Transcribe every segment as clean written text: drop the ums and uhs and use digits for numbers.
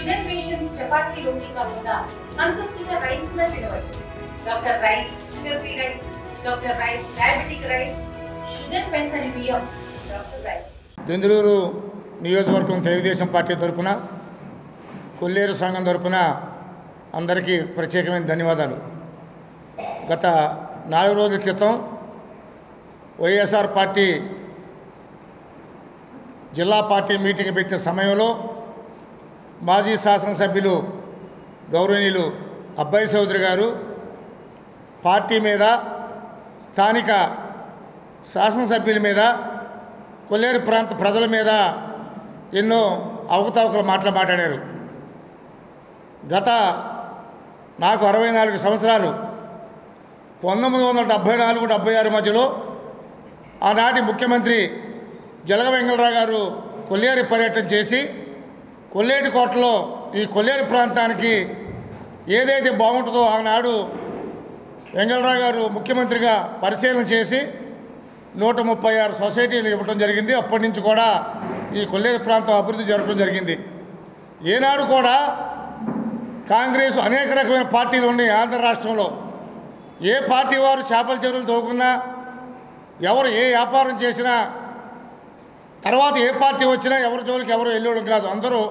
Sugar patients chapati రోటీ కాకుండా సంతృప్తిగా rice కూడా తినవచ్చు. Doctor rice, sugar free rice, doctor rice, diabetic rice, sugar పెన్సని బియ్యం, డాక్టర్ రైస్. దెందులూరు నియోజకవర్గం తెలుగుదేశం పార్టీ తరఫున, కొల్లేరు సంఘం తరఫున అందరికీ ప్రత్యేకమైన ధన్యవాదాలు. గత 4 రోజుల క్రితం వైఎస్ఆర్ పార్టీ జిల్లా పార్టీ మీటింగ్ పెట్టిన సమయంలో మాజీ శాసనసభ్యులు గౌరవనీయులు అబ్బాయి చౌదరి గారు పార్టీ మీద, స్థానిక శాసనసభ్యుల మీద, కొల్లేరు ప్రాంత ప్రజల మీద ఎన్నో అవకతవకల మాటలు మాట్లాడారు. నాకు 64 సంవత్సరాలు. 1974-76 మధ్యలో ఆనాటి ముఖ్యమంత్రి జలగ వెంగళరావు గారు కొల్లేరు పర్యటన చేసి కొల్లేటి కోటలో ఈ కొల్లేరు ప్రాంతానికి ఏదైతే బాగుంటుందో ఆనాడు వెంగళరావు గారు ముఖ్యమంత్రిగా పరిశీలన చేసి 136 సొసైటీలు ఇవ్వడం జరిగింది. అప్పటి నుంచి కూడా ఈ కొల్లేరు ప్రాంతం అభివృద్ధి జరగడం జరిగింది. ఏనాడు కూడా కాంగ్రెస్ అనేక రకమైన పార్టీలు ఉన్నాయి ఆంధ్ర రాష్ట్రంలో. ఏ పార్టీ వారు చేపల చెరువులు తవ్వుకున్నా, ఎవరు ఏ వ్యాపారం చేసినా, తర్వాత ఏ పార్టీ వచ్చినా ఎవరి జోలికి ఎవరు వెళ్ళడం కాదు. అందరూ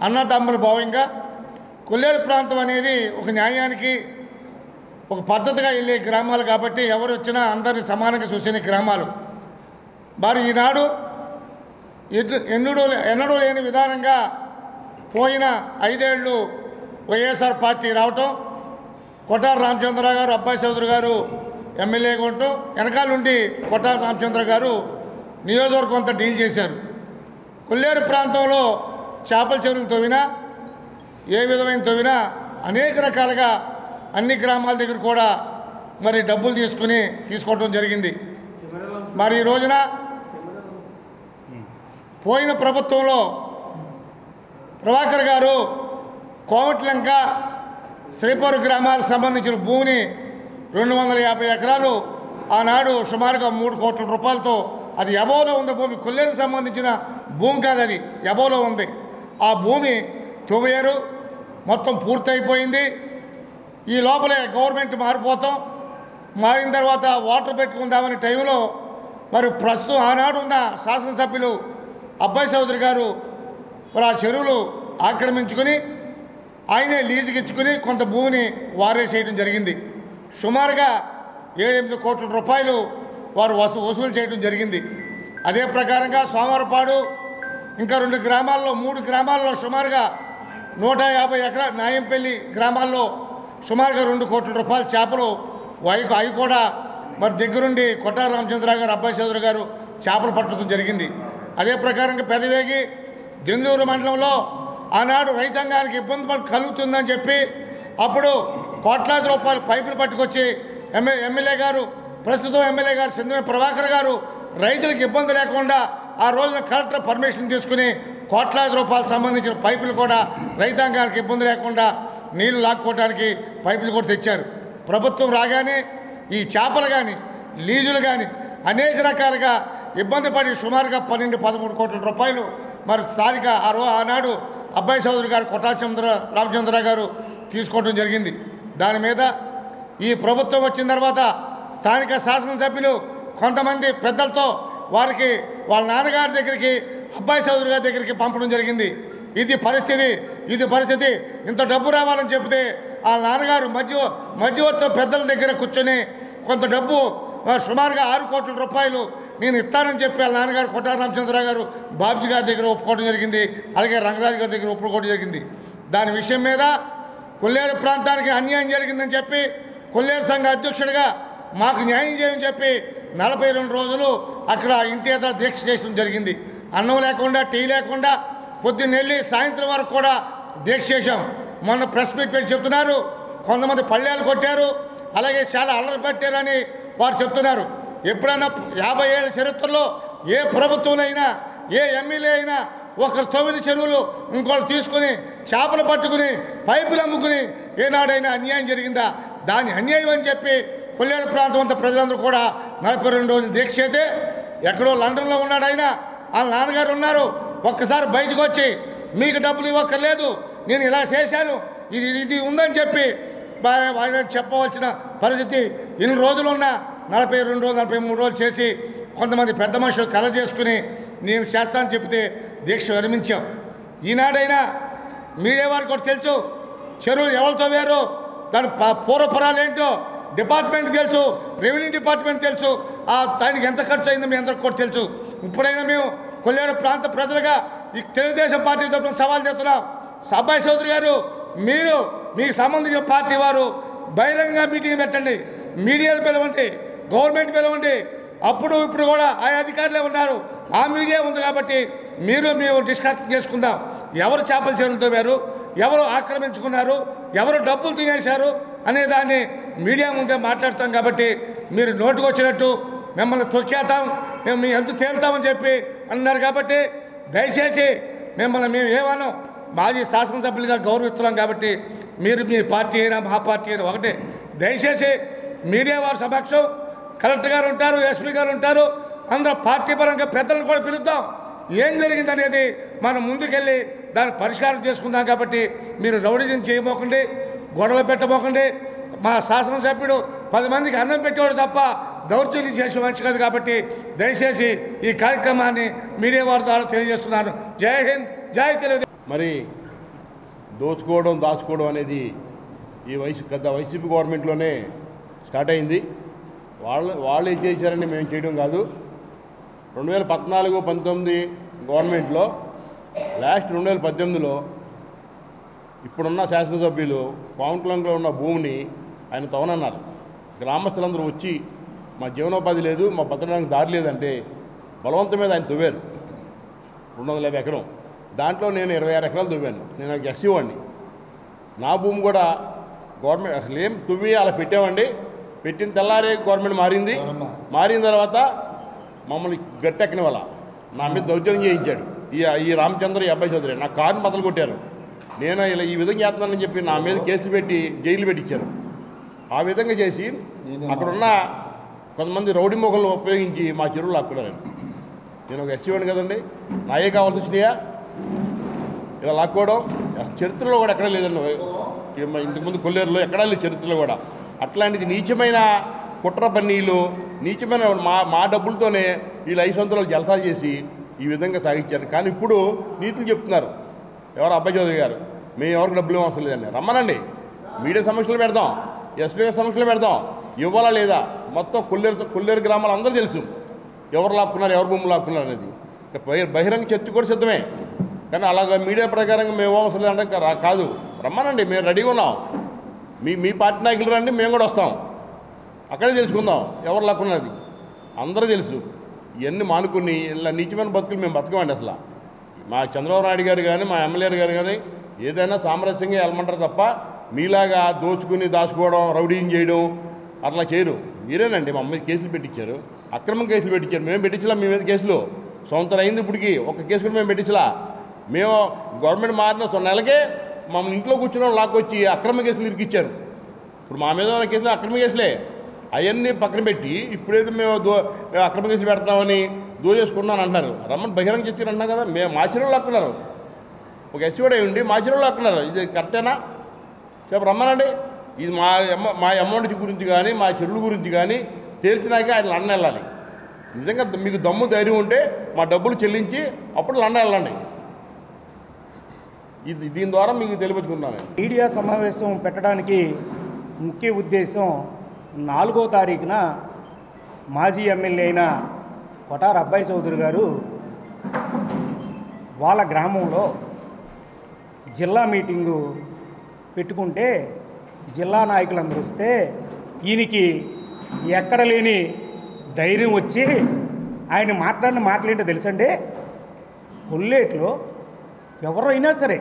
అన్నదమ్ముల భావంగా కొల్లేరు ప్రాంతం అనేది ఒక న్యాయానికి, ఒక పద్ధతిగా వెళ్ళే గ్రామాలు కాబట్టి ఎవరు వచ్చినా అందరినీ సమానంగా చూసిన గ్రామాలు. మరి ఈనాడు ఎన్నడూ లేని విధానంగా పోయిన 5 ఏళ్ళు వైఎస్ఆర్ పార్టీ రావటం, కొట్టార రామచంద్రరావు గారు, అబ్బాయి చౌదరి గారు ఎమ్మెల్యేగా ఉండటం, వెనకాల నుండి కొట్టార రామచంద్ర గారు నియోజకవర్గం అంతా డీల్ చేశారు. కొల్లేరు ప్రాంతంలో చేపల చెరువులు తవ్వినా, ఏ విధమైన తవ్వినా అనేక రకాలుగా అన్ని గ్రామాల దగ్గర కూడా మరి డబ్బులు తీసుకోవడం జరిగింది. మరి ఈ రోజున పోయిన ప్రభుత్వంలో ప్రభాకర్ గారు కోమట్లంక, శ్రీపురం గ్రామాలకు సంబంధించిన భూమిని 250 ఎకరాలు ఆనాడు సుమారుగా 3 కోట్ల రూపాయలతో, అది ఎబోలో ఉంది భూమి, కొల్లేరుకు సంబంధించిన భూమి కాదు, అది ఎబోలో ఉంది. ఆ భూమి తవ్వారు, మొత్తం పూర్తయిపోయింది. ఈ లోపలే గవర్నమెంట్ మారిన తర్వాత వాటర్ పెట్టుకుందామనే టైంలో మరి ప్రస్తుతం ఆనాడు ఉన్న శాసనసభ్యులు అబ్బాయి చౌదరి గారు మరి ఆ చెరువులు ఆక్రమించుకొని ఆయనే లీజుకి ఇచ్చుకుని కొంత భూమిని వారేసేయడం జరిగింది. సుమారుగా 7-8 కోట్ల రూపాయలు వారు వసూలు చేయడం జరిగింది. అదే ప్రకారంగా సోమవారపాడు, ఇంకా 3 గ్రామాల్లో సుమారుగా 150 ఎకరాలు, నాయంపల్లి గ్రామాల్లో సుమారుగా 2 కోట్ల రూపాయల చేపలు అవి కూడా మరి దగ్గరుండి కొట్టార రామచంద్రరావు గారు, అబ్బాయి చౌదరి గారు చేపలు పట్టడం జరిగింది. అదే ప్రకారంగా పెదవేగి, దెందులూరు మండలంలో ఆనాడు రైతాంగానికి ఇబ్బంది కలుగుతుందని చెప్పి అప్పుడు కోట్లాది రూపాయలు పైపులు పట్టుకొచ్చి ప్రస్తుతం ఎమ్మెల్యే గారు సింధమే ప్రభాకర్ గారు రైతులకు ఇబ్బంది లేకుండా ఆ రోజున కలెక్టర్ పర్మిషన్ తీసుకుని కోట్లాది రూపాయలకు సంబంధించిన పైపులు కూడా రైతాంగానికి ఇబ్బంది లేకుండా నీళ్లు లాక్కోవడానికి పైపులు కూడా తెచ్చారు. ప్రభుత్వం రాగానే ఈ చేపలు కానీ, లీజులు కానీ అనేక రకాలుగా ఇబ్బంది పడి సుమారుగా 12-13 కోట్ల రూపాయలు మరి స్థానిక ఆనాడు అబ్బాయి చౌదరి గారు, రామచంద్రరావు గారు తీసుకోవడం జరిగింది. దాని మీద ఈ ప్రభుత్వం వచ్చిన తర్వాత స్థానిక శాసనసభ్యులు కొంతమంది పెద్దలతో వారికి వాళ్ళ నాన్నగారి దగ్గరికి, అబ్బాయి చౌదరి గారి దగ్గరికి పంపడం జరిగింది. ఇది పరిస్థితి, ఇంత డబ్బు రావాలని చెప్తే వాళ్ళ నాన్నగారు మధ్యవర్తి పెద్దల దగ్గర కూర్చొని కొంత డబ్బు సుమారుగా 6 కోట్ల రూపాయలు నేను ఇస్తానని చెప్పి వాళ్ళ నాన్నగారు కొట్టార రామచంద్రరావు గారు బాబ్జీ గారి దగ్గర ఒప్పుకోవడం జరిగింది. అలాగే రంగరాజు గారి దగ్గర ఒప్పుకోవడం జరిగింది. దాని విషయం మీద కొల్లేరు ప్రాంతానికి అన్యాయం జరిగిందని చెప్పి కొల్లేరు సంఘ అధ్యక్షుడిగా మాకు న్యాయం చేయని చెప్పి 42 రోజులు అక్కడ ఇంటి ఎదుర దీక్ష చేయడం జరిగింది. అన్నం లేకుండా, టీ లేకుండా పొద్దున్నెళ్ళి సాయంత్రం వరకు కూడా దీక్ష చేశాం. మొన్న ప్రెస్ మీట్ పెట్టి చెప్తున్నారు, కొంతమంది పళ్ళేలు కొట్టారు, అలాగే చాలా అల్లరి పెట్టారని వారు చెప్తున్నారు. ఎప్పుడైనా 50 ఏళ్ల చరిత్రలో ఏ ప్రభుత్వంలో అయినా, ఏ ఎమ్మెల్యే అయినా ఒకరు తవ్విన చెరువులు ఇంకోళ్ళు తీసుకుని చేపలు పట్టుకుని పైపులు అమ్ముకుని ఏనాడైనా అన్యాయం జరిగిందా? దాన్ని అన్యాయం అని చెప్పి కొల్లేరు ప్రాంతం అంతా ప్రజలందరూ కూడా 42 రోజులు దీక్ష అయితే ఎక్కడో లండన్లో ఉన్నాడు ఆయన, వాళ్ళ నాన్నగారు ఉన్నారు. ఒక్కసారి బయటకు వచ్చి మీకు డబ్బులు ఇవ్వక్కర్లేదు, నేను ఇలా చేశాను, ఇది ఉందని చెప్పి ఆయన చెప్పవలసిన పరిస్థితి ఇన్ని రోజులున్నా 42 రోజులు 43 రోజులు చేసి కొంతమంది పెద్ద మనుషులు కల చేసుకుని నేను చేస్తానని చెప్తే దీక్ష విరమించాం. ఈనాడైనా మీడియా వారికి కూడా తెలుసు, చెరువులు ఎవరితో వేరు, దాని పూర్వపురాలు ఏంటో డిపార్ట్మెంట్ తెలుసు, రెవెన్యూ డిపార్ట్మెంట్ తెలుసు, దానికి ఎంత ఖర్చు అయిందో మీ అందరికి కూడా తెలుసు. ఇప్పుడైనా మేము కొల్లేరు ప్రాంత ప్రజలుగా ఈ తెలుగుదేశం పార్టీ తరఫున సవాల్ చేస్తున్నాం. అబ్బాయి చౌదరి గారు, మీరు మీకు సంబంధించిన పార్టీ వారు బహిరంగ మీటింగ్ పెట్టండి, మీడియాలు పిలవండి, గవర్నమెంట్ పిలవండి. అప్పుడు ఇప్పుడు కూడా ఆ అధికారులే ఉన్నారు, ఆ మీడియా ఉంది కాబట్టి మేము డిస్కస్ చేసుకుందాం. ఎవరు చేపల చెరువులతో వేరు, ఎవరు ఆక్రమించుకున్నారు, ఎవరు డబ్బులు తినేశారు అనే దాన్ని మీడియా ముందే మాట్లాడతాం. కాబట్టి మీరు నోటుకు వచ్చినట్టు మిమ్మల్ని తొక్కేస్తాం, మేము మీ ఎంత తేలుతామని చెప్పి అన్నారు. కాబట్టి దయచేసి మిమ్మల్ని మేము ఏమనో మాజీ శాసనసభ్యులుగా గౌరవిస్తున్నాం. కాబట్టి మీరు మీ పార్టీ అయినా మా పార్టీ అయినా ఒకటే. దయచేసి మీడియా వారి సమక్షం కలెక్టర్ గారు ఉంటారు, ఎస్పీ గారు ఉంటారు, అందరూ పార్టీ పరంగా పెద్దలను కూడా పిలుద్దాం. ఏం జరిగిందనేది మనం ముందుకెళ్ళి దాన్ని పరిష్కారం చేసుకుందాం. కాబట్టి మీరు రౌడీజం చేయబోకండి, గొడవలు పెట్టబోకండి. మా శాసనసభ్యుడు 10 మందికి అన్నం పెట్టేవాడు తప్ప దౌర్జన్యం చేసే మనిషి కాదు. కాబట్టి దయచేసి ఈ కార్యక్రమాన్ని మీడియా వారి ద్వారా తెలియజేస్తున్నాను. జై హింద్, జై తెలుగుదేశం. మరి దోచుకోవడం దాచుకోవడం అనేది ఈ వైసీపీ గవర్నమెంట్లోనే స్టార్ట్ అయింది. వాళ్ళు ఏం చేశారని మేము చేయడం కాదు. 2014-19 గవర్నమెంట్లో లాస్ట్ 2018లో ఇప్పుడున్న శాసనసభ్యులు పావుంట్లంలో ఉన్న భూమిని ఆయన తవనన్నారు. గ్రామస్తులందరూ వచ్చి మా జీవనోపాధి లేదు, మా బతకడానికి దారి లేదంటే బలవంతం మీద ఆయన తవ్వారు 250 ఎకరం. దాంట్లో నేను 26 ఎకరాలు తవ్వాను. నేను ఒక ఎస్సీ వాడిని. నా భూమి కూడా గవర్నమెంట్ అసలు ఏం తువ్వి అలా పెట్టామండి. పెట్టిన తెల్లారే గవర్నమెంట్ మారిన తర్వాత మమ్మల్ని గట్టెక్కని వల్ల నా మీద దౌర్జన్యం చేయించాడు ఈ రామచంద్ర, ఈ అబ్బాయి చౌదరి. నా కారుని బద్దలు కొట్టారు. నేను ఇలా ఈ విధంగా చేస్తున్నానని చెప్పి నా మీద కేసులు పెట్టి జైలు పెట్టించారు. ఆ విధంగా చేసి అక్కడున్న కొంతమంది రౌడీ మొక్కలను ఉపయోగించి మా చెరువులు లాక్కున్నారండి. నేను ఒక ఎస్సీ వాడిని కదండి, నాయే కావాల్సి వచ్చినాయా ఇలా లాక్కోవడం? చరిత్రలో కూడా ఎక్కడా లేదండి. ఇంతకుముందు కొల్లేరులో ఎక్కడా లేదు చరిత్రలో కూడా. అట్లాంటిది నీచమైన కుట్ర పన్నీళ్ళు, నీచమైన మా డబ్బులతోనే వీళ్ళు 5 సంవత్సరాలు జలసాలు చేసి ఈ విధంగా సాగించారు. కానీ ఇప్పుడు నీతులు చెప్తున్నారు ఎవరు అబ్బాయి చౌదరి గారు, మేము ఎవరికి డబ్బులు అవసరం లేదండి, రమ్మనండి, మీడియా సమస్యలు పెడదాం, ఎస్పీ గారి సమస్యలు పెడదాం, ఇవ్వాలా లేదా మొత్తం కొల్లేరు గ్రామాలు అందరూ తెలుసు ఎవరు లాక్కున్నారు, ఎవరు భూములు లాక్కున్నారు అనేది. బహిరంగ చర్చ కూడా సిద్ధమే. కానీ అలాగ మీడియా ప్రకారంగా మేము అవసరం లేదంటే కాదు, రమ్మనండి, మేము రెడీగా ఉన్నాం. మీ పార్టీ నాయకులు రండి, మేము కూడా వస్తాం, అక్కడే తెలుసుకుందాం ఎవరు లాక్కున్నది. అందరూ తెలుసు. ఇవన్నీ మానుకుని ఇలా నీచమైన బతుకులు మేము బతకమండి. అసలు మా చంద్రబాబు నాయుడు గారు కానీ మా ఎమ్మెల్యే గారు కానీ ఏదైనా సామరస్యంగా వెళ్ళమంటారు తప్ప మీలాగా దోచుకుని దాచుకోవడం, రౌడీని చేయడం అట్లా చేయరు. మీరేనండి మా అమ్మాయి కేసులు పెట్టించారు, అక్రమం కేసులు పెట్టించారు. మేము పెట్టించలా మీ మీద కేసులు. సంవత్సరం అయింది ఇప్పటికి, ఒక కేసు కూడా మేము పెట్టించలా. మేము గవర్నమెంట్ మారిన నెలకే మమ్మల్ని ఇంట్లో కూర్చున్న లాక్కొచ్చి అక్రమ కేసులు ఇరికిచ్చారు. ఇప్పుడు మా మీద ఉన్న కేసులు అక్రమ కేసులే. అవన్నీ పక్కన పెట్టి ఇప్పుడైతే మేము అక్రమ కేసులు పెడతామని దోచేసుకున్నాను అంటున్నారు. రమ్మని బహిరంగ చర్చలు అంటున్నాం కదా. మేము మా చెరువులు లాక్కున్నారు, ఒక ఎస్సీ కూడా ఉండి మా చెరువులు లాక్కున్నారు. ఇది కరెక్టేనా చెప్పు, రమ్మనండి. ఇది మా అమౌంట్ గురించి కానీ మా చెరువుల గురించి కానీ తేల్చినాక ఆయన లండన్ వెళ్ళాలి. నిజంగా మీకు దమ్ము ధైర్యం ఉంటే మా డబ్బులు చెల్లించి అప్పుడు లండన్ వెళ్ళండి. దీని ద్వారా మీకు తెలియపరుచుకుంటున్నాను. మీడియా సమావేశం పెట్టడానికి ముఖ్య ఉద్దేశం 4వ తారీఖున మాజీ ఎమ్మెల్యే అయిన కొటార అబ్బాయి చౌదరి గారు వాళ్ళ గ్రామంలో జిల్లా మీటింగు పెట్టుకుంటే జిల్లా నాయకులందరూ వస్తే ఈయనకి ఎక్కడ లేని ధైర్యం వచ్చి ఆయన మాట్లాడిన మాటలేంటో తెలుసండి. కొల్లేట్లో ఎవరైనా సరే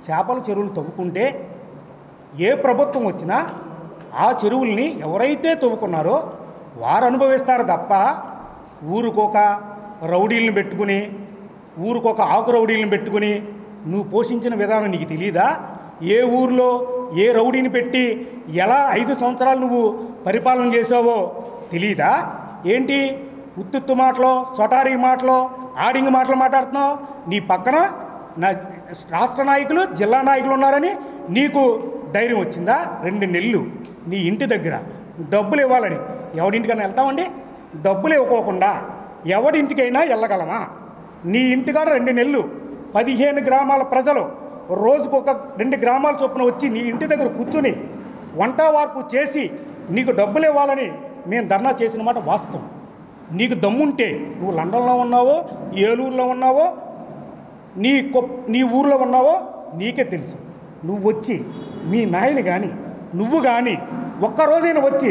చేపల చెరువులు తవ్వుకుంటే ఏ ప్రభుత్వం వచ్చినా ఆ చెరువుల్ని ఎవరైతే తవ్వుకున్నారో వారు అనుభవిస్తారు తప్ప ఊరికొక రౌడీలను పెట్టుకుని, ఊరికొక ఆకు రౌడీలను పెట్టుకుని నువ్వు పోషించిన విధానం నీకు తెలీదా? ఏ ఊరిలో ఏ రౌడీని పెట్టి ఎలా 5 సంవత్సరాలు నువ్వు పరిపాలన చేసావో తెలీదా? ఏంటి ఉత్తుత్తు మాటలో, సొటారీ మాటలో, ఆడింగ్ మాటలు మాట్లాడుతున్నావు? నీ పక్కన నా రాష్ట్ర నాయకులు జిల్లా నాయకులు ఉన్నారని నీకు ధైర్యం వచ్చిందా? 2 నెలలు నీ ఇంటి దగ్గర డబ్బులు ఇవ్వాలని ఎవడింటికైనా వెళ్తామండి? డబ్బులు ఇవ్వకోకుండా ఎవడింటికైనా వెళ్ళగలమా? నీ ఇంటికాడ 2 నెలలు 15 గ్రామాల ప్రజలు రోజుకొక 2 గ్రామాల చొప్పున వచ్చి నీ ఇంటి దగ్గర కూర్చుని వంట వార్పు చేసి నీకు డబ్బులు ఇవ్వాలని మేము ధర్నా చేసిన మాట వాస్తవం. నీకు దమ్ముంటే నువ్వు లండన్లో ఉన్నావో, ఏలూరులో ఉన్నావో, నీ ఊర్లో ఉన్నావో నీకే తెలుసు. నువ్వు వచ్చి మీ నాయని కానీ నువ్వు కానీ ఒక్కరోజైనా వచ్చి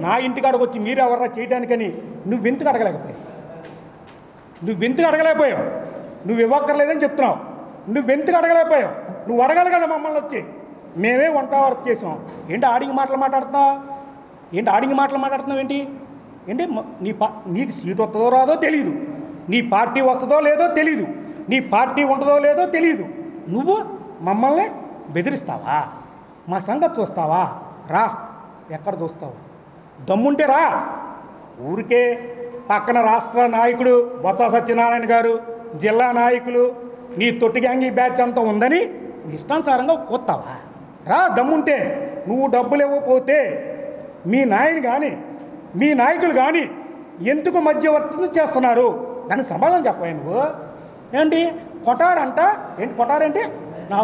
నా ఇంటికాడకు వచ్చి మీరు ఎవర్రా చేయడానికని నువ్వెందుకు అడగలేకపోయావు? నువ్వు ఇవ్వక్కర్లేదని చెప్తున్నావు. నువ్వెందుకు అడగలేకపోయావు? నువ్వు అడగాలి కదా మమ్మల్ని వచ్చి. మేమే వంట వర్క్ చేసాం. ఏంటి ఆడింగి మాటలు మాట్లాడుతున్నావు? ఏంటి నీకు సీట్ వస్తుందో రాదో తెలీదు, నీ పార్టీ వస్తుందో లేదో తెలీదు, నీ పార్టీ ఉంటుందో లేదో తెలీదు. నువ్వు మమ్మల్ని బెదిరిస్తావా? మా సంగతి చూస్తావా? రా, ఎక్కడ చూస్తావు? దమ్ముంటే రా. ఊరికే పక్కన రాష్ట్ర నాయకుడు బొత్స సత్యనారాయణ గారు, జిల్లా నాయకులు, నీ తొట్టి గ్యాంగి బ్యాచ్ అంతా ఉందని ఇష్టానుసారంగా కొత్తావా? రా, దమ్ముంటే. నువ్వు డబ్బులు ఇవ్వకపోతే మీ నాయని కానీ మీ నాయకులు కానీ ఎందుకు మధ్యవర్తి చేస్తున్నారు? దానికి సమాధానం చెప్పాయి నువ్వు. ఏంటి కొటారంట? ఏంటి కొటారంటే? నా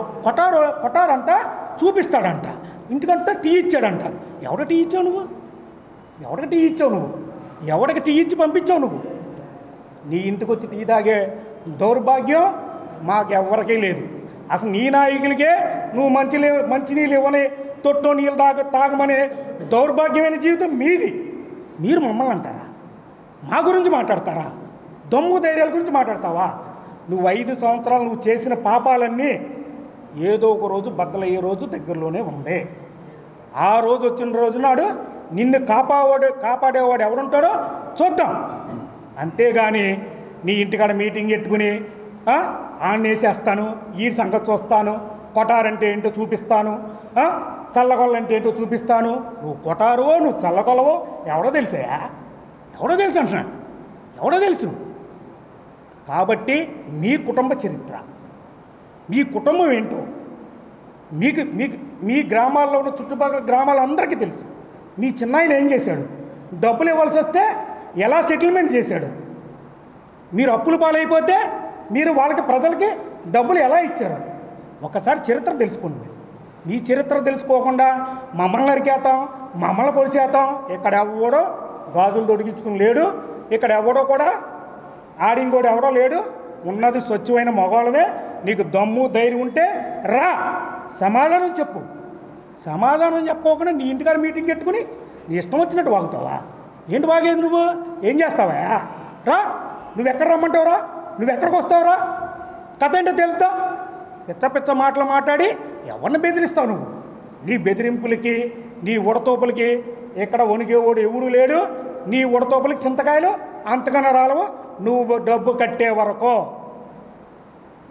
కొటారంట చూపిస్తాడంట, ఇంటికంతా టీ ఇచ్చాడంట. ఎవడ టీ ఇచ్చావు నువ్వు? ఎవడికి టీ ఇచ్చి పంపించావు నువ్వు? నీ ఇంటికి వచ్చి టీ తాగే దౌర్భాగ్యం మాకెవ్వరికీ లేదు. అసలు నీ నాయకులకే నువ్వు మంచినీళ్ళు ఇవ్వని, తొట్టో నీళ్ళు తాగమనే దౌర్భాగ్యమైన జీవితం మీది. మీరు మమ్మల్ని అంటారా? మా గురించి మాట్లాడతారా? దమ్ము ధైర్యాల గురించి మాట్లాడతావా? నువ్వు 5 సంవత్సరాలు నువ్వు చేసిన పాపాలన్నీ ఏదో ఒక రోజు బద్దలయ్యే రోజు దగ్గరలోనే ఉంది. ఆ రోజు వచ్చిన రోజు నాడు నిన్ను కాపాడేవాడు ఎవడుంటాడో చూద్దాం. అంతేగాని నీ ఇంటికాడ మీటింగ్ పెట్టుకుని ఆన్నేసేస్తాను, ఈ సంగతి చూస్తాను, కొటారంటే ఏంటో చూపిస్తాను, చల్లగొల్లంటే ఏంటో చూపిస్తాను. నువ్వు కొటారువో నువ్వు చల్లగొల్లవో ఎవడో తెలుసు అంటున్నా, ఎవడో తెలుసు. కాబట్టి మీ కుటుంబ చరిత్ర, మీ కుటుంబం ఏంటో మీ గ్రామాల్లో ఉన్న చుట్టుపక్కల గ్రామాలందరికీ తెలుసు. మీ చిన్నాయన ఏం చేశాడు? డబ్బులు ఇవ్వాల్సి వస్తే ఎలా సెటిల్మెంట్ చేశాడు? మీరు అప్పులు పాలైపోతే మీరు వాళ్ళకి ప్రజలకి డబ్బులు ఎలా ఇచ్చారు? ఒకసారి చరిత్ర తెలుసుకోండి. మీ చరిత్ర తెలుసుకోకుండా మమ్మల్ని నరికేస్తాం, మమ్మల్ని పొడిచేస్తాం. ఇక్కడ ఎవడో గాజులు తొడిగించుకుని లేడు, ఇక్కడ ఎవడో కూడా ఆడింగోడు ఎవడో లేడు. ఉన్నది స్వచ్ఛమైన మగవాళ్ళమే. నీకు దమ్ము ధైర్యం ఉంటే రా, సమాధానం చెప్పు. సమాధానం చెప్పకుండా నీ ఇంటికాడ మీటింగ్ పెట్టుకుని నీ ఇష్టం వచ్చినట్టు వాగుతావా? ఏంటి వాగేది? నువ్వు ఏం చేస్తావా? రా, నువ్వెక్కడ రమ్మంటావురా? నువ్వెక్కడికి వస్తావురా? కథ ఏంటో తెలుస్తా. పిచ్చ మాటలు మాట్లాడి ఎవరిని బెదిరిస్తావు నువ్వు? నీ బెదిరింపులకి, నీ ఉడతోపులకి ఇక్కడ వణికేవాడు ఎవడు లేడు. నీ ఉడతోపులకి చింతకాయలు అంతకన్నా రాలవు. నువ్వు డబ్బు కట్టే వరకు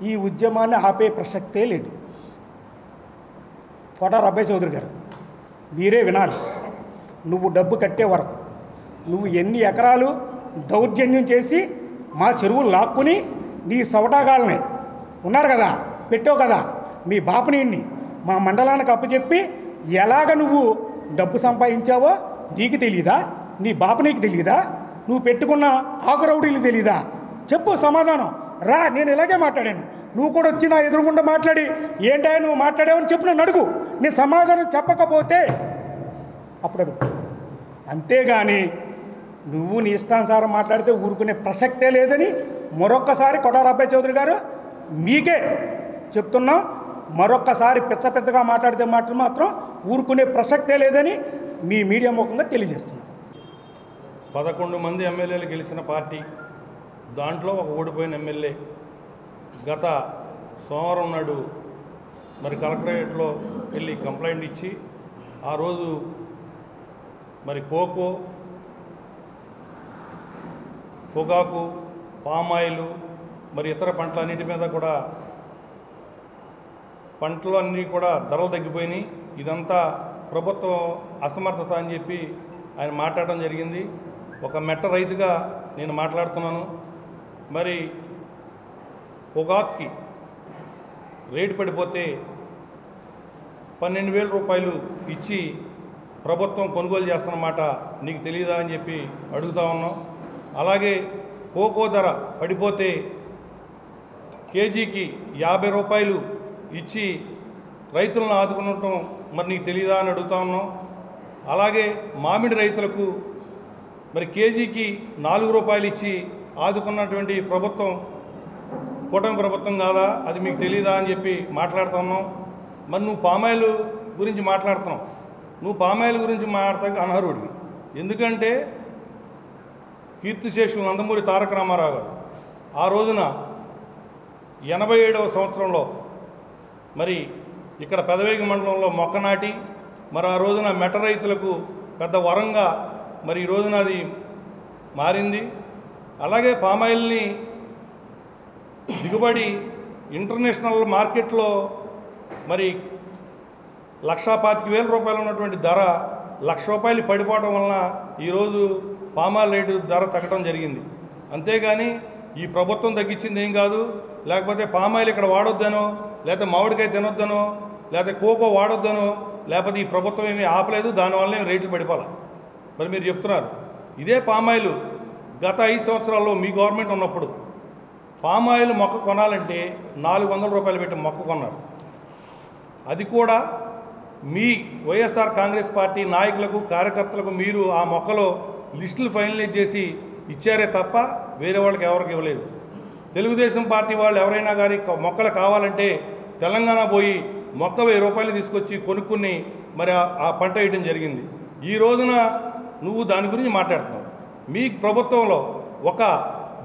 ఈ ఉద్యమాన్ని ఆపే ప్రసక్తే లేదు. కొటారు అబ్బాయి చౌదరి గారు, మీరే వినాలి. నువ్వు డబ్బు కట్టే వరకు నువ్వు ఎన్ని ఎకరాలు దౌర్జన్యం చేసి మా చెరువులు లాక్కుని నీ సవటాగాలని ఉన్నారు కదా, పెట్టావు కదా, మీ బాపుని మా మండలానికి అప్పచెప్పి ఎలాగ నువ్వు డబ్బు సంపాదించావో నీకు తెలియదా? నీ బాపు నీకు తెలియదా? నువ్వు పెట్టుకున్న ఆకురౌడీలు తెలియదా? చెప్పు సమాధానం. రా, నేను ఇలాగే మాట్లాడాను. నువ్వు కూడా వచ్చి నా ఎదురుగుండా మాట్లాడి ఏంటా నువ్వు మాట్లాడావని చెప్పు, నన్ను అడుగు. నీ సమాధానం చెప్పకపోతే అప్పుడు అడుగు. అంతేగాని నువ్వు నీ ఇష్టానుసారం మాట్లాడితే ఊరుకునే ప్రసక్తే లేదని మరొక్కసారి కొటారు అబ్బాయి చౌదరి గారు మీకే చెప్తున్నాం. మరొక్కసారి పెద్దగా మాట్లాడితే మాత్రం ఊరుకునే ప్రసక్తే లేదని మీ మీడియా ముఖంగా తెలియజేస్తున్నాం. 11 మంది ఎమ్మెల్యేలు గెలిచిన పార్టీ, దాంట్లో ఒక ఓడిపోయిన ఎమ్మెల్యే గత సోమవారం నాడు మరి కలెక్టరేట్లో వెళ్ళి కంప్లైంట్ ఇచ్చి ఆ రోజు మరి కోకో, పొగాకు, పామాయిలు మరి ఇతర పంటలన్నిటి మీద కూడా పంటలు అన్నీ కూడా ధరలు తగ్గిపోయినాయి. ఇదంతా ప్రభుత్వం అసమర్థత అని చెప్పి ఆయన మాట్లాడడం జరిగింది. ఒక మెట్ట రైతుగా నేను మాట్లాడుతున్నాను. మరి పొగాక్కి రేటు పడిపోతే 12,000 రూపాయలు ఇచ్చి ప్రభుత్వం కొనుగోలు చేస్తున్నమాట నీకు తెలియదా అని చెప్పి అడుగుతా ఉన్నాం. అలాగే కోకో ధర పడిపోతే కేజీకి 50 రూపాయలు ఇచ్చి రైతులను ఆదుకునటం మరి నీకు తెలియదా అని అడుగుతా ఉన్నాం. అలాగే మామిడి రైతులకు మరి కేజీకి 4 రూపాయలు ఇచ్చి ఆదుకున్నటువంటి ప్రభుత్వం కూటమి ప్రభుత్వం కాదా, అది మీకు తెలియదా అని చెప్పి మాట్లాడుతున్నాం. మరి నువ్వు పామాయిల్ గురించి మాట్లాడుతున్నావు. నువ్వు పామాయిల్ గురించి మాట్లాడతానికి అనర్హుడివి. ఎందుకంటే కీర్తిశేషులు నందమూరి తారక రామారావు గారు ఆ రోజున 87వ సంవత్సరంలో మరి ఇక్కడ పెదవేగి మండలంలో మొక్క నాటి మరి ఆ రోజున మెట రైతులకు పెద్ద వరంగా మరి ఈ రోజున అది మారింది. అలాగే పామాయిల్ని దిగుబడి ఇంటర్నేషనల్ మార్కెట్లో మరి 1,25,000 రూపాయలు ఉన్నటువంటి ధర 1,00,000 రూపాయలు పడిపోవడం వలన ఈరోజు పామాయిల్ రేటు ధర తగ్గడం జరిగింది. అంతేగాని ఈ ప్రభుత్వం తగ్గించింది ఏం కాదు. లేకపోతే పామాయిల్ ఇక్కడ వాడొద్దనో, లేకపోతే మామిడికాయ తినొద్దనో, లేకపోతే కోకో వాడొద్దనో, లేకపోతే ఈ ప్రభుత్వం ఏమీ ఆపలేదు, దానివల్లనే రేట్లు పడిపోవాలి. మరి మీరు చెప్తున్నారు ఇదే పామాయిల్ గత 5 సంవత్సరాల్లో మీ గవర్నమెంట్ ఉన్నప్పుడు పామాయిల్ మొక్క కొనాలంటే 400 రూపాయలు పెట్టి మొక్క కొన్నారు. అది కూడా మీ వైఎస్ఆర్ కాంగ్రెస్ పార్టీ నాయకులకు కార్యకర్తలకు మీరు ఆ మొక్కలో లిస్టులు ఫైనలైజ్ చేసి ఇచ్చారే తప్ప వేరే వాళ్ళకి ఎవరికి ఇవ్వలేదు. తెలుగుదేశం పార్టీ వాళ్ళు ఎవరైనా కానీ మొక్కలు కావాలంటే తెలంగాణ పోయి మొక్క 1000 రూపాయలు తీసుకొచ్చి కొనుక్కుని మరి ఆ పంట వేయడం జరిగింది. ఈ రోజున నువ్వు దాని గురించి మాట్లాడుతున్నావు. మీ ప్రభుత్వంలో ఒక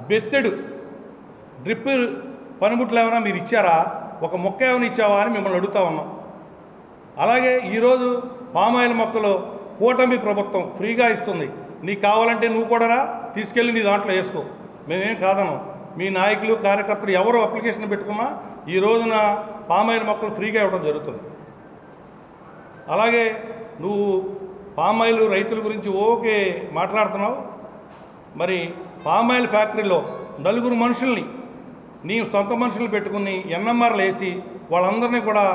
బెత్తెడు డ్రిప్ పనిముట్లు ఏమైనా మీరు ఇచ్చారా, ఒక మొక్క ఏమైనా ఇచ్చావా అని మిమ్మల్ని అడుగుతా ఉన్నాం. అలాగే ఈరోజు పామాయిల్ మొక్కలు కూటమి ప్రభుత్వం ఫ్రీగా ఇస్తుంది. నీకు కావాలంటే నువ్వు కూడా తీసుకెళ్ళి నీ దాంట్లో వేసుకో, మేమేం కాదనం. మీ నాయకులు కార్యకర్తలు ఎవరు అప్లికేషన్ పెట్టుకున్నా ఈ రోజున పామాయిల్ మొక్కలు ఫ్రీగా ఇవ్వడం జరుగుతుంది. అలాగే నువ్వు పామాయిల్ రైతుల గురించి ఓకే మాట్లాడుతున్నావు. మరి పామాయిల్ ఫ్యాక్టరీలో 4 మనుషుల్ని నీ సొంత మనుషులు పెట్టుకుని ఎన్ఎంఆర్లు వేసి వాళ్ళందరినీ కూడా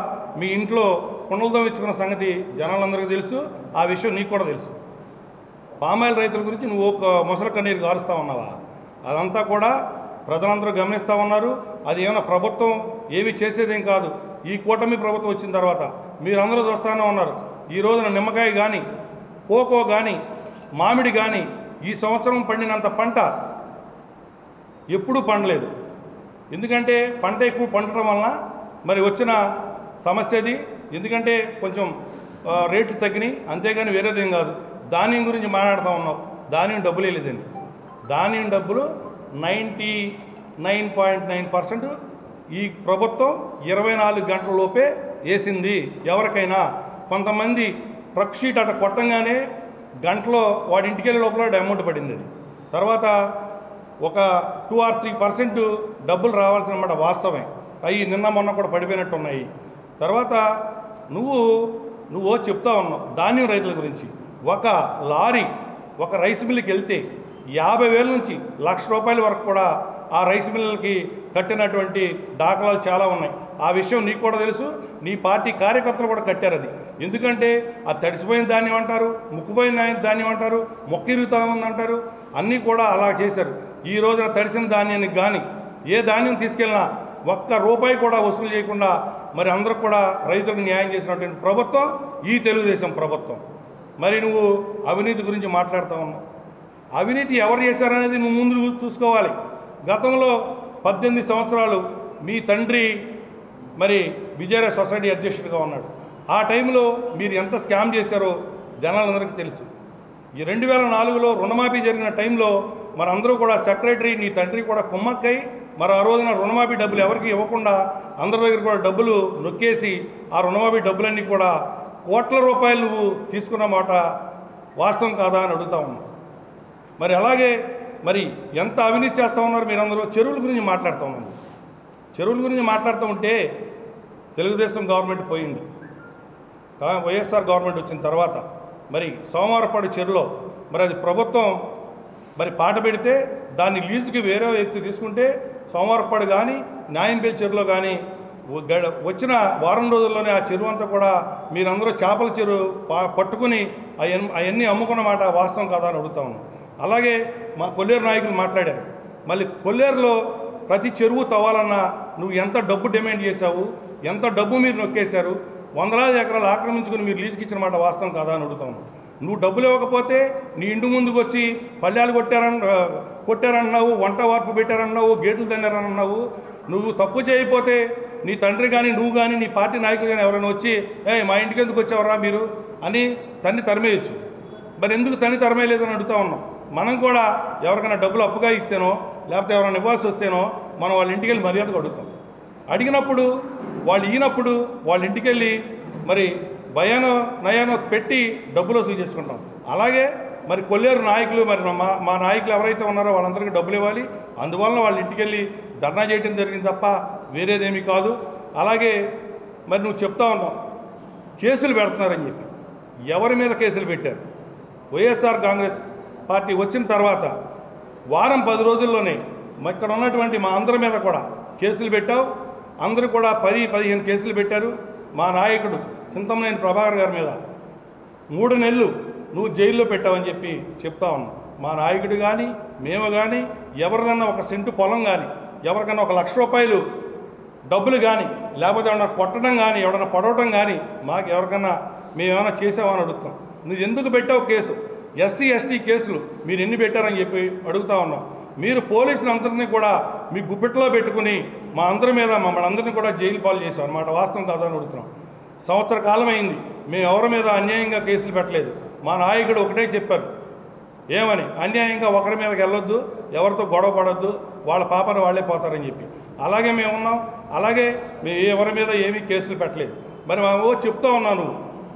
మీ ఇంట్లో కుండలతో ఇచ్చుకున్న సంగతి జనాలందరికీ తెలుసు. ఆ విషయం నీకు కూడా తెలుసు. పామాయిల్ రైతుల గురించి నువ్వు ఒక మొసల కన్నీరు గారుస్తూ ఉన్నావా? అదంతా కూడా ప్రజలందరూ గమనిస్తూ ఉన్నారు. అది ఏమైనా ప్రభుత్వం ఏమీ చేసేదేం కాదు. ఈ కూటమి ప్రభుత్వం వచ్చిన తర్వాత మీరందరూ చూస్తూనే ఉన్నారు. ఈ రోజున నిమ్మకాయ కానీ, కోకో కానీ, మామిడి కానీ ఈ సంవత్సరం పండినంత పంట ఎప్పుడూ పండలేదు. ఎందుకంటే పంట ఎక్కువ పండటం వలన మరి వచ్చిన సమస్య అది. ఎందుకంటే కొంచెం రేట్లు తగ్గినాయి, అంతేగాని వేరేదేం కాదు. ధాన్యం గురించి మాట్లాడుతూ ఉన్నావు. ధాన్యం డబ్బులు లేదండి. ధాన్యం డబ్బులు 99.9% ఈ ప్రభుత్వం 24 గంటల లోపే వేసింది. ఎవరికైనా కొంతమంది ట్రక్ షీట్ అట కొట్టంగానే గంటలో వాడి ఇంటికి వెళ్ళే లోపల అమౌంట్ పడింది. అది తర్వాత ఒక 2 or 3% డబ్బులు రావాల్సిన మాట వాస్తవమే. అవి నిన్న మొన్న కూడా పడిపోయినట్టు ఉన్నాయి. తర్వాత నువ్వు చెప్తా ఉన్నావు ధాన్యం రైతుల గురించి. ఒక లారీ ఒక రైస్ మిల్లుకి వెళ్తే 50,000 నుంచి 1,00,000 రూపాయల వరకు కూడా ఆ రైస్ మిల్లులకి కట్టినటువంటి దాఖలాలు చాలా ఉన్నాయి. ఆ విషయం నీకు కూడా తెలుసు. నీ పార్టీ కార్యకర్తలు కూడా కట్టారు. అది ఎందుకంటే అది తడిసిపోయిన ధాన్యం అంటారు, ముక్కుపోయిన ధాన్యం అంటారు, మొక్క ఇరుగుతా ఉందంటారు, అన్నీ కూడా అలా చేశారు. ఈ రోజున తడిసిన ధాన్యానికి కానీ ఏ ధాన్యం తీసుకెళ్ళినా 1 రూపాయి కూడా వసూలు చేయకుండా మరి అందరూ కూడా రైతులకు న్యాయం చేసినటువంటి ప్రభుత్వం ఈ తెలుగుదేశం ప్రభుత్వం. మరి నువ్వు అవినీతి గురించి మాట్లాడుతూ ఉన్నావు. అవినీతి ఎవరు చేశారనేది నువ్వు ముందు చూసుకోవాలి. గతంలో 18 సంవత్సరాలు మీ తండ్రి మరి విజయరాజ్ సొసైటీ అధ్యక్షుడిగా ఉన్నాడు. ఆ టైంలో మీరు ఎంత స్కామ్ చేశారో జనాలందరికీ తెలుసు. ఈ 2004లో రుణమాఫీ జరిగిన టైంలో మరి అందరూ కూడా సెక్రటరీ నీ తండ్రి కూడా కుమ్మక్కై మరి ఆ రోజున రుణమాఫీ డబ్బులు ఎవరికి ఇవ్వకుండా అందరి దగ్గర కూడా డబ్బులు నొక్కేసి ఆ రుణమాఫీ డబ్బులన్నీ కూడా కోట్ల రూపాయలు నువ్వు తీసుకున్న మాట వాస్తవం కాదా అని అడుగుతా ఉన్నావు. మరి అలాగే మరి ఎంత అవినీతి చేస్తూ ఉన్నారు మీరందరూ. చెరువుల గురించి మాట్లాడుతూ ఉన్నారు. చెరువుల గురించి మాట్లాడుతూ ఉంటే తెలుగుదేశం గవర్నమెంట్ పోయింది, వైఎస్ఆర్ గవర్నమెంట్ వచ్చిన తర్వాత మరి సోమవారపాడు చెరువులో మరి అది ప్రభుత్వం మరి పాట పెడితే దాన్ని లీజుకి వేరే వ్యక్తి తీసుకుంటే సోమవారపాడు కానీ న్యాయంపల్లి చెరువులో కానీ వచ్చిన వారం రోజుల్లోనే ఆ చెరువు అంతా కూడా మీరందరూ చేపల చెరువు పట్టుకుని అవన్నీ అమ్ముకున్న మాట వాస్తవం కాదా అని అడుగుతా ఉన్నాం. అలాగే మా కొల్లేరు నాయకులు మాట్లాడారు. మళ్ళీ కొల్లేరులో ప్రతి చెరువు తవ్వాలన్నా నువ్వు ఎంత డబ్బు డిమాండ్ చేశావు, ఎంత డబ్బు మీరు నొక్కేశారు, వందలాది ఎకరాలు ఆక్రమించుకుని మీరు లీజుకి ఇచ్చిన మాట వాస్తవం కాదా అని అడుగుతాను. నువ్వు డబ్బులు ఇవ్వకపోతే నీ ఇంటి ముందుకు వచ్చి పల్లెలు కొట్టారన్నావు, వంట వార్పు పెట్టారన్నావు, గేట్లు తిన్నారన్నావు. నువ్వు తప్పు చేయకపోతే నీ తండ్రి కానీ నువ్వు కానీ నీ పార్టీ నాయకులు కానీ ఎవరైనా వచ్చి మా ఇంటికి ఎందుకు వచ్చేవరా మీరు అని తన్ని తరిమేయచ్చు. మరి ఎందుకు తన్ని తరిమేయలేదని అడుగుతా ఉన్నాం. మనం కూడా ఎవరికైనా డబ్బులు అప్పుగా ఇస్తేనో లేకపోతే ఎవరైనా ఇవ్వాల్సి వస్తేనో మనం వాళ్ళ ఇంటికి వెళ్ళి మర్యాదగా అడుగుతాం. అడిగినప్పుడు వాళ్ళు ఈనప్పుడు వాళ్ళ ఇంటికి వెళ్ళి మరి భయానో నయానో పెట్టి డబ్బులు వసూలు చేసుకుంటాం. అలాగే మరి కొల్లేరు నాయకులు మరి మా నాయకులు ఎవరైతే ఉన్నారో వాళ్ళందరికీ డబ్బులు ఇవ్వాలి. అందువలన వాళ్ళ ఇంటికి వెళ్ళి ధర్నా చేయడం జరిగింది తప్ప వేరేదేమీ కాదు. అలాగే మరి నువ్వు చెప్తా ఉన్నావు కేసులు పెడుతున్నారని చెప్పి. ఎవరి మీద కేసులు పెట్టారు? వైఎస్ఆర్ కాంగ్రెస్ పార్టీ వచ్చిన తర్వాత వారం 10 రోజుల్లోనే ఇక్కడ ఉన్నటువంటి మా అందరి మీద కూడా కేసులు పెట్టావు. అందరూ కూడా 10-15 కేసులు పెట్టారు. మా నాయకుడు చింతమనేని ప్రభాకర్ గారి మీద 3 నెలలు నువ్వు జైల్లో పెట్టావని చెప్పి చెప్తా ఉన్నాం. మా నాయకుడు కానీ మేము కానీ ఎవరిదన్నా 1 సెంటు పొలం కానీ ఎవరికన్నా 1 లక్ష రూపాయలు డబ్బులు కానీ లేకపోతే ఎవరైనా కొట్టడం కానీ ఎవరైనా పడవటం కానీ మాకు ఎవరికన్నా మేమేమైనా చేసామని అడుగుతాం. నువ్వు ఎందుకు పెట్టావు కేసు? ఎస్సీ ఎస్టీ కేసులు మీరు ఎన్ని పెట్టారని చెప్పి అడుగుతా ఉన్నాం. మీరు పోలీసులందరినీ కూడా మీ గుప్పెట్లో పెట్టుకుని మా అందరి మీద మమ్మల్ని అందరినీ కూడా జైలు పాలు చేశారు అన్నమాట. వాస్తవం కాదని అడుగుతున్నాం. సంవత్సర కాలం అయింది మేము ఎవరి మీద అన్యాయంగా కేసులు పెట్టలేదు. మా నాయకుడు ఒకటే చెప్పారు, ఏమని? అన్యాయంగా ఒకరి మీదకి వెళ్ళొద్దు, ఎవరితో గొడవ పడొద్దు, వాళ్ళ పాపన వాళ్ళే పోతారని చెప్పి. అలాగే మేము ఉన్నాం. అలాగే మేము ఎవరి మీద ఏమీ కేసులు పెట్టలేదు. మరి మా చెప్తా ఉన్నాను.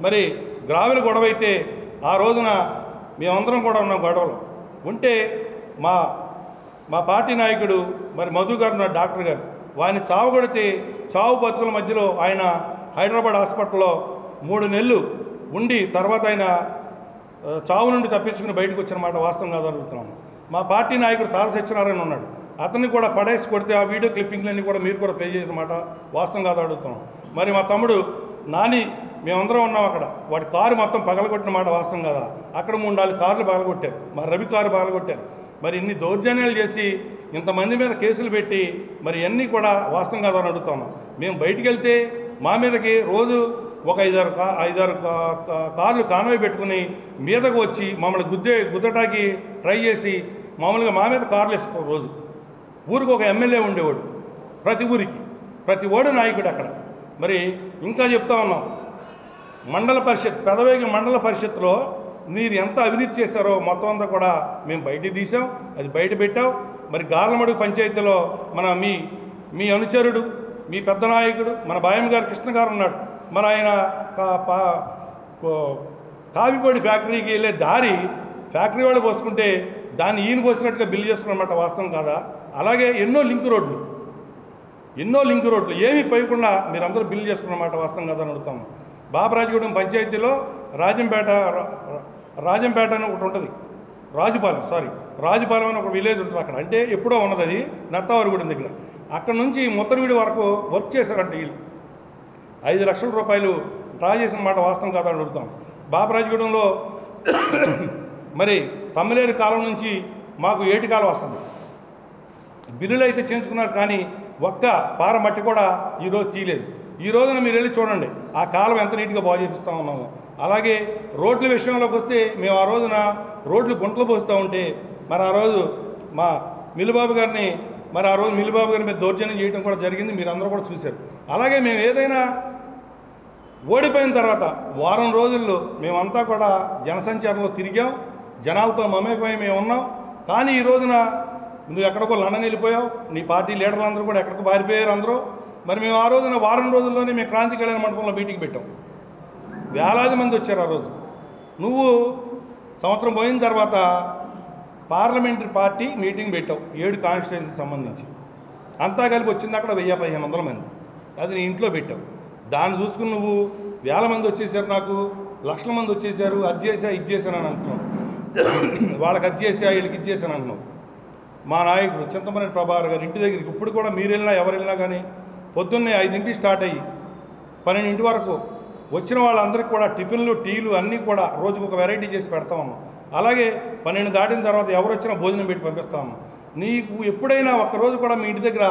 మరి గ్రావెల గొడవ అయితే ఆ రోజున మేమందరం కూడా ఉన్నాం. గొడవలో ఉంటే మా పార్టీ నాయకుడు మరి మధు గారు డాక్టర్ గారు వారిని చావగొడితే చావు బతుకుల మధ్యలో ఆయన హైదరాబాద్ హాస్పిటల్లో 3 నెలలు ఉండి తర్వాత ఆయన చావు నుండి తప్పించుకుని బయటకు వచ్చిన మాట వాస్తవం కాదు అడుగుతున్నాము. మా పార్టీ నాయకుడు తార సత్యనారాయణ ఉన్నాడు. అతన్ని కూడా పడేసి కొడితే ఆ వీడియో క్లిప్పింగ్లన్నీ కూడా మీరు కూడా ప్లే చేసిన మాట వాస్తవం కాదు అడుగుతున్నాం. మరి మా తమ్ముడు నాని మేమందరం ఉన్నాం అక్కడ. వాడి కారు మొత్తం పగలగొట్టిన మాట వాస్తవం కదా. అక్కడ 3-4 కార్లు పగలగొట్టారు. మరి రవి కారు పగలగొట్టారు. మరి ఇన్ని దౌర్జన్యాలు చేసి ఇంతమంది మీద కేసులు పెట్టి మరి అన్నీ కూడా వాస్తవం కాదని అడుగుతున్నాం. మేము బయటికి వెళ్తే మా మీదకి రోజు ఒక 5-6 కార్లు కాన్వాయ్ పెట్టుకుని మీదకు వచ్చి మమ్మల్ని గుద్దటానికి ట్రై చేసి మామూలుగా మా మీద కార్లు వేసుకోరు. రోజు ఊరికి ఒక ఎమ్మెల్యే ఉండేవాడు, ప్రతి ఊరికి ప్రతి ఓడు నాయకుడు అక్కడ. మరి ఇంకా చెప్తా ఉన్నాం, మండల పరిషత్ పెదవేగి మండల పరిషత్లో మీరు ఎంత అవినీతి చేశారో మొత్తం అంతా కూడా మేము బయటికి తీసాం, అది బయట పెట్టాం. మరి గార్లమడుగు పంచాయతీలో మన మీ అనుచరుడు మీ పెద్ద నాయకుడు మన బాయమ్మ గారు కృష్ణ గారు ఉన్నాడు. మరి ఆయన కాఫీపొడి ఫ్యాక్టరీకి వెళ్ళే దారి ఫ్యాక్టరీ వాళ్ళు పోసుకుంటే దాన్ని ఈయన పోసినట్టుగా బిల్లు చేసుకున్నమాట వాస్తవం కాదా? అలాగే ఎన్నో లింక్ రోడ్లు ఏమీ పోయకుండా మీరందరూ బిల్లు చేసుకున్నమాట వాస్తవం కాదని అడుగుతాము. బాబరాజగూడెం పంచాయతీలో రాజంపేట అని ఒకటి ఉంటుంది, రాజుపాలెం అని ఒక విలేజ్ ఉంటుంది అక్కడ. అంటే ఎప్పుడో ఉన్నది అది, నత్తవారిగూడెం దగ్గర. అక్కడ నుంచి ముత్తరవీడి వరకు వర్క్ చేశారంట వీళ్ళు. 5 లక్షల రూపాయలు డ్రా చేసిన మాట వాస్తవం కాదని అడుగుతాం. బాబరాజగూడెంలో మరి తమ్మిలేరు కాలం నుంచి మాకు ఏటి కాలం వస్తుంది. బిల్లులు అయితే చేయించుకున్నారు కానీ ఒక్క పార మట్టి కూడా ఈరోజు తీయలేదు. ఈ రోజున మీరు వెళ్ళి చూడండి ఆ కాలం ఎంత నీట్గా బాగు చేపిస్తూ ఉన్నాము. అలాగే రోడ్ల విషయంలోకి వస్తే మేము ఆ రోజున రోడ్లు గుంటలు పోస్తూ ఉంటే మరి ఆ రోజు మా మిల్లుబాబు గారిని మీద దౌర్జన్యం చేయడం కూడా జరిగింది, మీరు అందరూ కూడా చూశారు. అలాగే మేము ఏదైనా ఓడిపోయిన తర్వాత వారం రోజుల్లో మేమంతా కూడా జనసంచారంలో తిరిగాం, జనాలతో మమేకమై మేము ఉన్నాం. కానీ ఈ రోజున నువ్వు ఎక్కడికో లండన్ వెళ్ళిపోయావు, నీ పార్టీ లీడర్లు అందరూ కూడా ఎక్కడికో పారిపోయారు అందరూ. మరి మేము ఆ రోజున వారం రోజుల్లోనే మేము క్రాంతి కళ్యాణ మండపంలో మీటింగ్ పెట్టాం. వేలాది మంది వచ్చారు ఆ రోజు. నువ్వు సంవత్సరం పోయిన తర్వాత పార్లమెంటరీ పార్టీ మీటింగ్ పెట్టావు 7 కాన్స్టిట్యుయెన్సీకి సంబంధించి. అంతా కలిపి వచ్చింది అక్కడ 1000-1500 మంది. అది నీ ఇంట్లో పెట్టావు. దాన్ని చూసుకుని నువ్వు వేల మంది వచ్చేసారు, నాకు లక్షల మంది వచ్చేసారు, అది చేసా ఇది చేశానని అంటున్నావు. వాళ్ళకి అది చేసా వీళ్ళకి ఇది చేశాను అంటున్నావు. మా నాయకుడు చింతమనేని ప్రభాకర్ గారు ఇంటి దగ్గరికి ఇప్పుడు కూడా మీరు వెళ్ళినా ఎవరు వెళ్ళినా కానీ పొద్దున్నే 5ంటికి స్టార్ట్ అయ్యి 12 వరకు వచ్చిన వాళ్ళందరికీ కూడా టిఫిన్లు టీలు అన్నీ కూడా రోజుకు ఒక వెరైటీ చేసి పెడతామమ్మా. అలాగే 12 దాటిన తర్వాత ఎవరు వచ్చినా భోజనం పెట్టి పంపిస్తామమ్మా. నీకు ఎప్పుడైనా ఒక్కరోజు కూడా మీ ఇంటి దగ్గర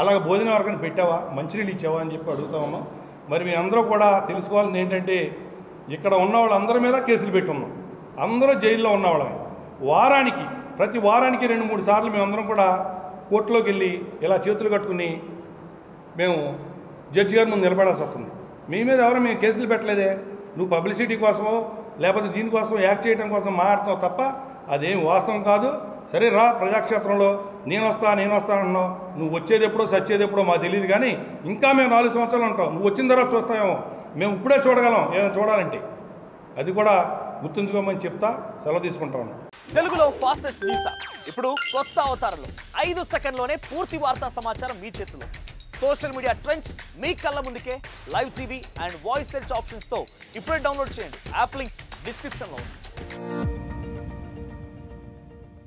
అలాగే భోజనం వరకని పెట్టావా, మంచినీళ్ళు ఇచ్చావా అని చెప్పి అడుగుతామమ్మా. మరి మీ అందరూ కూడా తెలుసుకోవాల్సింది ఏంటంటే ఇక్కడ ఉన్న వాళ్ళందరి మీద కేసులు పెట్టున్నాం. అందరూ జైల్లో ఉన్నవాళ్ళమే. ప్రతి వారానికి 2-3 సార్లు మేమందరం కూడా కోర్టులోకి వెళ్ళి ఇలా చేతులు కట్టుకుని మేము జడ్జి గారి ముందు నిలబడాల్సి వస్తుంది. మీ మీద ఎవరు మేము కేసులు పెట్టలేదే, నువ్వు పబ్లిసిటీ కోసమో లేకపోతే దీనికోసం యాక్ట్ చేయడం కోసం మాట్లాడుతావు తప్ప అదేం వాస్తవం కాదు. సరే రా, ప్రజాక్షేత్రంలో నేను వస్తానన్నావు. నువ్వు వచ్చేది ఎప్పుడో సచ్చేది ఎప్పుడో మాకు తెలియదు, కానీ ఇంకా మేము 4 సంవత్సరాలు ఉంటాం. నువ్వు వచ్చిన తర్వాత చూస్తామేమో, మేము ఇప్పుడే చూడగలం ఏదైనా చూడాలంటే. అది కూడా గుర్తుంచుకోమని చెప్తా సెలవు తీసుకుంటా ఉన్నాం. తెలుగులో ఫాస్టెస్ట్ న్యూస్ ఇప్పుడు కొత్త అవతారంలో 5 సెకండ్లోనే పూర్తి వార్తా సమాచారం మీ చేతిలో. సోషల్ మీడియా ట్రెండ్స్ మీ కళ్ళ ముందుకే live TV and voice search ఆప్షన్స్తో ఇప్పుడే డౌన్లోడ్ చేయండి. యాప్ లింక్ డిస్క్రిప్షన్లో ఉంది.